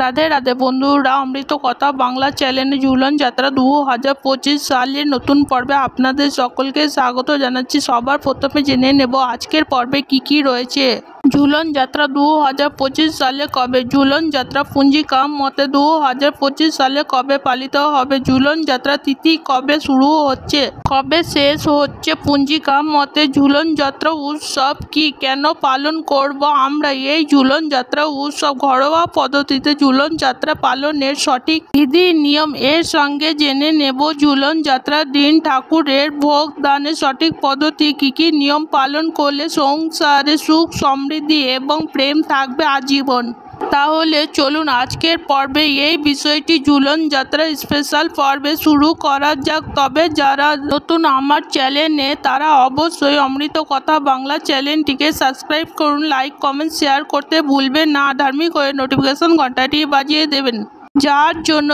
রাধে রাধে বন্ধুরা, অমৃত কথা বাংলা চ্যানেলে ঝুলন যাত্রা 2025 সালের নতুন পর্বে আপনাদের সকলকে স্বাগত জানাচ্ছি। সবার প্রথমে জেনে নেব আজকের পর্বে কি রয়েছে। ঝুলন যাত্রা 2025 সালে কবে? ঝুলন যাত্রা পুঞ্জিকাম মতে 2025 সালে কবে পালিত হবে? ঝুলন যাত্রা তিথি কবে শুরু হচ্ছে, কবে শেষ হচ্ছে? পুঞ্জিকাম মতে ঝুলন যাত্রা উৎসব কি, কেন পালন করব আমরা এই ঝুলন যাত্রা উৎসব? ঘরোয়া পদ্ধতিতে ঝুলন যাত্রা পালনের সঠিক বিধি নিয়ম এর সঙ্গে জেনে নেব ঝুলন যাত্রার দিন ঠাকুরের ভোগ দানের সঠিক পদ্ধতি, কি নিয়ম পালন করলে সংসারে সুখ সমৃদ্ধি এবং প্রেম থাকবে আজীবন। তাহলে চলুন আজকের পর্বে এই বিষয়টি ঝুলন যাত্রা স্পেশাল পর্বে শুরু করা যাক। তবে যারা নতুন আমার চ্যানেলে তারা অবশ্যই অমৃত কথা বাংলা চ্যানেলটিকে সাবস্ক্রাইব করুন, লাইক কমেন্ট শেয়ার করতে ভুলবেন না, ধার্মিক হয়ে নোটিফিকেশন ঘন্টাটি বাজিয়ে দেবেন, যার জন্য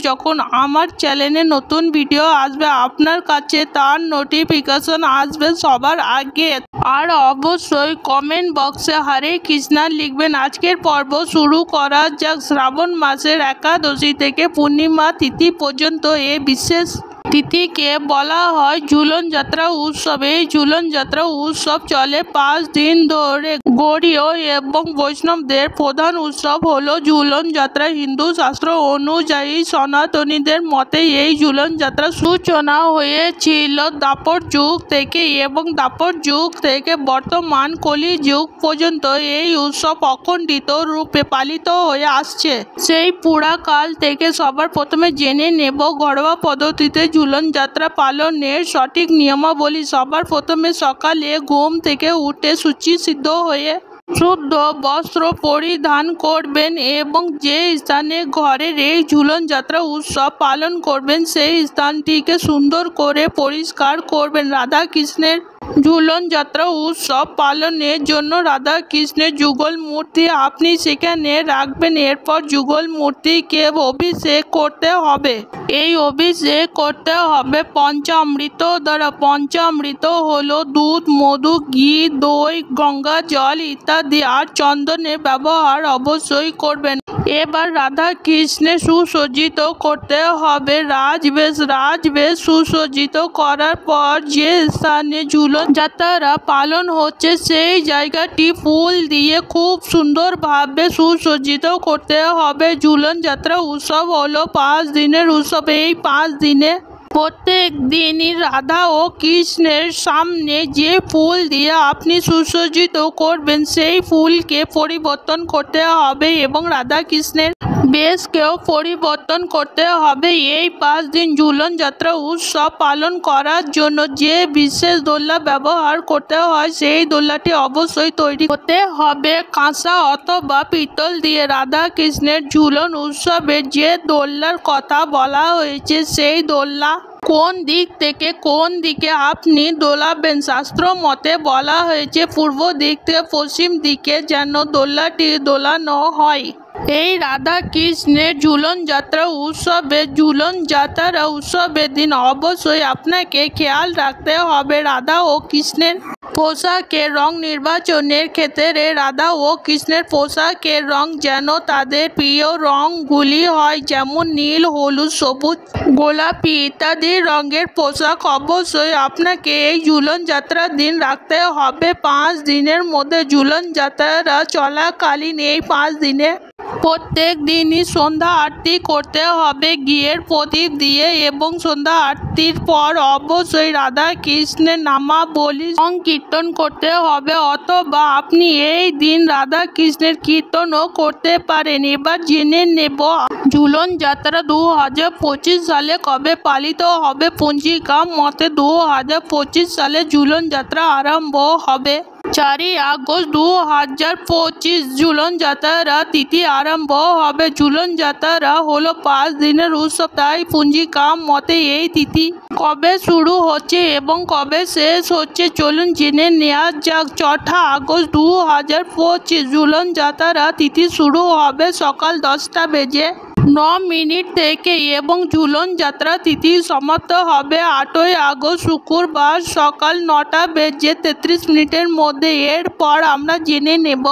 যখন আমার চ্যানেলে নতুন ভিডিও আসবে আপনার কাছে তার নোটিফিকেশন আসবে সবার আগে। আর অবশ্যই কমেন্ট বক্সে হরে কৃষ্ণা লিখবেন। আজকের পর্ব শুরু করা যাক। শ্রাবণ মাসের একাদশী থেকে পূর্ণিমা তিথি পর্যন্ত এই বিশেষ তিথিকে বলা হয় ঝুলন যাত্রা উৎসব। এই ঝুলন যাত্রা উৎসব চলে 5 দিন ধরে। গৌড়ীয় এবং বৈষ্ণবদের প্রধান উৎসব হলো ঝুলন যাত্রা। হিন্দু শাস্ত্র অনুযায়ী সনাতনীদের মতে এই ঝুলন যাত্রা সূচনা হয়েছিল দ্বাপর যুগ থেকে এবং দ্বাপর যুগ থেকে বর্তমান কলি যুগ পর্যন্ত এই উৎসব অখণ্ডিত রূপে পালিত হয়ে আসছে। সেই পুরাকাল থেকে সবার প্রথমে জেনে নেব ঘরোয়া পদ্ধতিতে ঝুলন যাত্রা পালনের সঠিক নিয়মাবলী। সবার প্রথমে সকালে ঘুম থেকে উঠে শুচি সিদ্ধ হয়ে শুদ্ধ বস্ত্র পরিধান করবেন এবং যে স্থানে ঘরের এই ঝুলন যাত্রা উৎসব পালন করবেন সেই স্থানটিকে সুন্দর করে পরিষ্কার করবেন। রাধা কৃষ্ণের ঝুলন যাত্রা উৎসব পালনের জন্য রাধা কৃষ্ণের যুগল মূর্তি আপনি সেখানে রাখবেন। এরপর যুগল মূর্তিকে অভিষেক করতে হবে। এই অভিষেক করতে হবে পঞ্চামৃত দ্বারা। পঞ্চামৃত হলো দুধ, মধু, ঘি, দই, গঙ্গা জল ইত্যাদি। আর চন্দনের ব্যবহার অবশ্যই করবেন। এবার রাধা কৃষ্ণের সুসজ্জিত করতে হবে রাজবেশ সুসজ্জিত করার পর যে স্থানে ঝুলন যাত্রা পালন হচ্ছে সেই জায়গাটি ফুল দিয়ে খুব সুন্দরভাবে সুসজ্জিত করতে হবে। ঝুলন যাত্রা উৎসব হলো 5 দিনের উৎসব। এই 5 দিনে প্রত্যেক দিনই রাধা ও কৃষ্ণের সামনে যে ফুল দিয়ে আপনি সুসজ্জিত করবেন সেই ফুলকে পরিবর্তন করতে হবে এবং রাধা কৃষ্ণের বেশকেও পরিবর্তন করতে হবে। এই 5 দিন ঝুলন যাত্রা উৎসব পালন করার জন্য যে বিশেষ দোলনা ব্যবহার করতে হয় সেই দোলনাটি অবশ্যই তৈরি করতে হবে কাঁসা অথবা পিতল দিয়ে। রাধা কৃষ্ণের ঝুলন উৎসবে যে দোলনার কথা বলা হয়েছে সেই দোলনা কোন দিক থেকে কোন দিকে আপনি দোলাবেন? শাস্ত্র মতে বলা হয়েছে পূর্ব দিক থেকে পশ্চিম দিকে যেন দোলনাটি দোলানো হয়। এই রাধা কৃষ্ণের ঝুলন যাত্রা উৎসবের দিন অবশ্যই আপনাকে খেয়াল রাখতে হবে রাধা ও কৃষ্ণের পোশাকের রং নির্বাচনের ক্ষেত্রে রাধা ও কৃষ্ণের পোশাকের রং যেন তাদের প্রিয় রংগুলি হয়, যেমন নীল, হলুদ, সবুজ, গোলাপি ইত্যাদি রঙের পোশাক অবশ্যই আপনাকে এই ঝুলন যাত্রার দিন রাখতে হবে। 5 দিনের মধ্যে ঝুলন যাত্রা চলাকালীন এই 5 দিনে প্রত্যেক দিনই সন্ধ্যা আরতি করতে হবে ঘিয়ের প্রদীপ দিয়ে এবং সন্ধ্যা আরতির পর অবশ্যই রাধা কৃষ্ণের নামাবলী সংকীর্তন করতে হবে, অথবা আপনি এই দিন রাধা কৃষ্ণের কীর্তনও করতে পারেন। এবার জেনে নেব ঝুলন যাত্রা 2025 সালে কবে পালিত হবে। পঞ্জিকা মতে 2025 সালে ঝুলন যাত্রা আরম্ভ হবে 4 আগস্ট 2025। ঝুলন যাত্রা তিথি আরম্ভ হবে। ঝুলন যাত্রা হলো 5 দিনের উৎসব, তাই পঞ্জিকা মতে এই তিথি কবে শুরু হচ্ছে এবং কবে শেষ হচ্ছে চলুন জেনে নেওয়া যাক। 4 আগস্ট 2025 ঝুলন যাত্রা তিথি শুরু হবে সকাল 10:09 থেকে এবং ঝুলন যাত্রা তিথি সমাপ্ত হবে 8 আগস্ট শুক্রবার সকাল 9:33 মধ্যে। এরপর আমরা জেনে নেব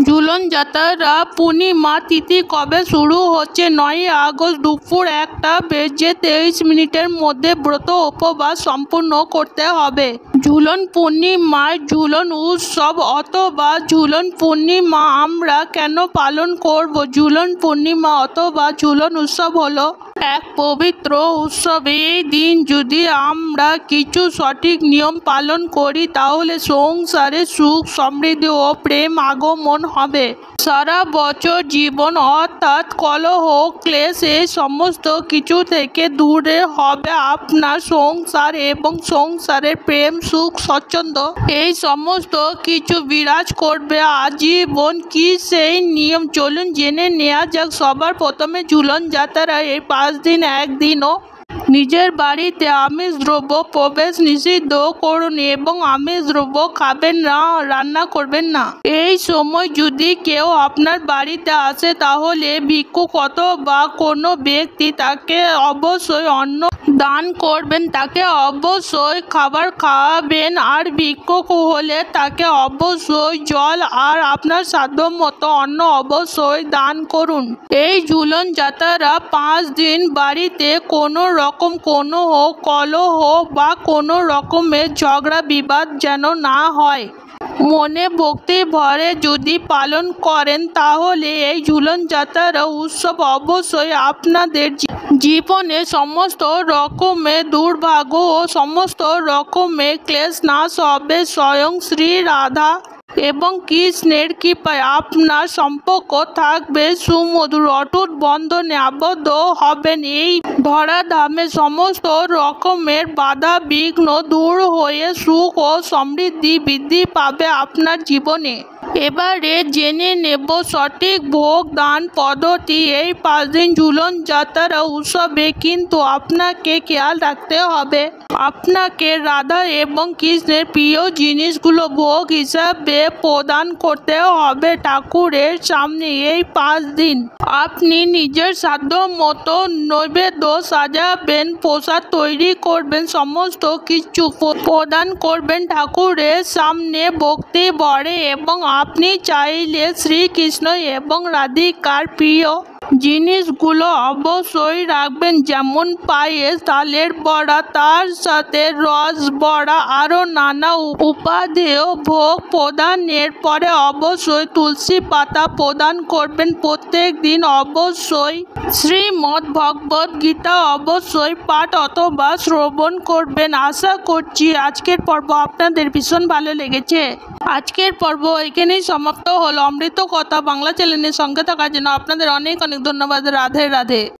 ঝুলন যাত্রা পূর্ণিমা তিথি কবে শুরু হচ্ছে? 9 আগস্ট দুপুর 1:23 মধ্যে ব্রত উপবাস সম্পূর্ণ করতে হবে। ঝুলন পূর্ণিমা ঝুলন উৎসব অথবা ঝুলন পূর্ণিমা আমরা কেন পালন করব? ঝুলন পূর্ণিমা অথবা ঝুলন উৎসব হলো এক পবিত্র উৎসব। এই দিন যদি আমরা কিছু সঠিক নিয়ম পালন করি তাহলে সংসারে সুখ সমৃদ্ধি ও প্রেম আগমন হবে। সারা বছর জীবন অর্থাৎ কলহ ক্লেশ এই সমস্ত কিছু থেকে দূরে হবে আপনার সংসার এবং সংসারের প্রেম সুখ স্বচ্ছন্দ এই সমস্ত কিছু বিরাজ করবে আজীবন। কি সেই নিয়ম চলুন জেনে নেওয়া যাক। সবার প্রথমে ঝুলন যাত্রা এই 5 দিন একদিনও নিজের বাড়িতে আমিষ দ্রব্য প্রবেশ নিষিদ্ধ করুন এবং আমিষ দ্রব্য খাবেন না, রান্না করবেন না। এই সময় যদি কেউ আপনার বাড়িতে আসে তাহলে ভিক্ষুক অথবা কোনো ব্যক্তি তাকে অবশ্যই অন্ন দান করবেন, তাকে অবশ্যই খাবার খাওয়াবেন। আর ভিক্ষুক হলে তাকে অবশ্যই জল আর আপনার সাধ্যমতো অন্ন অবশ্যই দান করুন। এই ঝুলন যাত্রা 5 দিন বাড়িতে কোনো রকম কোনো কলহ বা কোনো রকমের ঝগড়া বিবাদ যেন না হয়। মনে ভক্তি ভরে যদি পালন করেন তাহলে এই ঝুলন যাত্রা উৎসব অবশ্যই আপনাদের জীবনে সমস্ত রকমের দুর্ভাগ্য ও সমস্ত রকমের ক্লেশ নাশ হবে। স্বয়ং শ্রী রাধা এবং কৃষ্ণের কৃপায় আপনার সম্পর্ক থাকবে সুমধুর, অটুট বন্ধনে আবদ্ধ হবেন। এই ধরাধামে সমস্ত রকমের বাধা বিঘ্ন দূর হয়ে সুখ ও সমৃদ্ধি বৃদ্ধি পাবে আপনার জীবনে। এবারে জেনে নেব সঠিক ভোগ দান পদ্ধতি। এই 5 দিন ঝুলন যাত্রা উৎসবে কিন্তু আপনাকে খেয়াল রাখতে হবে, আপনাকে রাধা এবং কৃষ্ণের প্রিয় জিনিসগুলো ভোগ হিসাবে প্রদান করতে হবে ঠাকুরের সামনে। এই 5 দিন আপনি নিজের সাধ্য মতো নৈবেদ্য সাজাবেন, প্রসাদ তৈরি করবেন, সমস্ত কিছু প্রদান করবেন ঠাকুরের সামনে ভক্তি ভরে এবং আপনি চাইলে শ্রীকৃষ্ণ এবং রাধিকার প্রিয় জিনিসগুলো অবশ্যই রাখবেন, যেমন পায়েস, তালের বড়া, তার সাথে রস বড়া, আরও নানা উপাদেয় ভোগ প্রদানের পরে অবশ্যই তুলসী পাতা প্রদান করবেন। প্রত্যেক দিন অবশ্যই শ্রীমদ্ ভগবদ গীতা অবশ্যই পাঠ অথবা শ্রবণ করবেন। আশা করছি আজকের পর্ব আপনাদের ভীষণ ভালো লেগেছে। আজকের পর্ব এখানেই সমাপ্ত হলো। অমৃত কথা বাংলা চ্যানেলের সঙ্গে থাকার জন্য আপনাদের অনেক অনেক ধন্যবাদ। রাধে রাধে।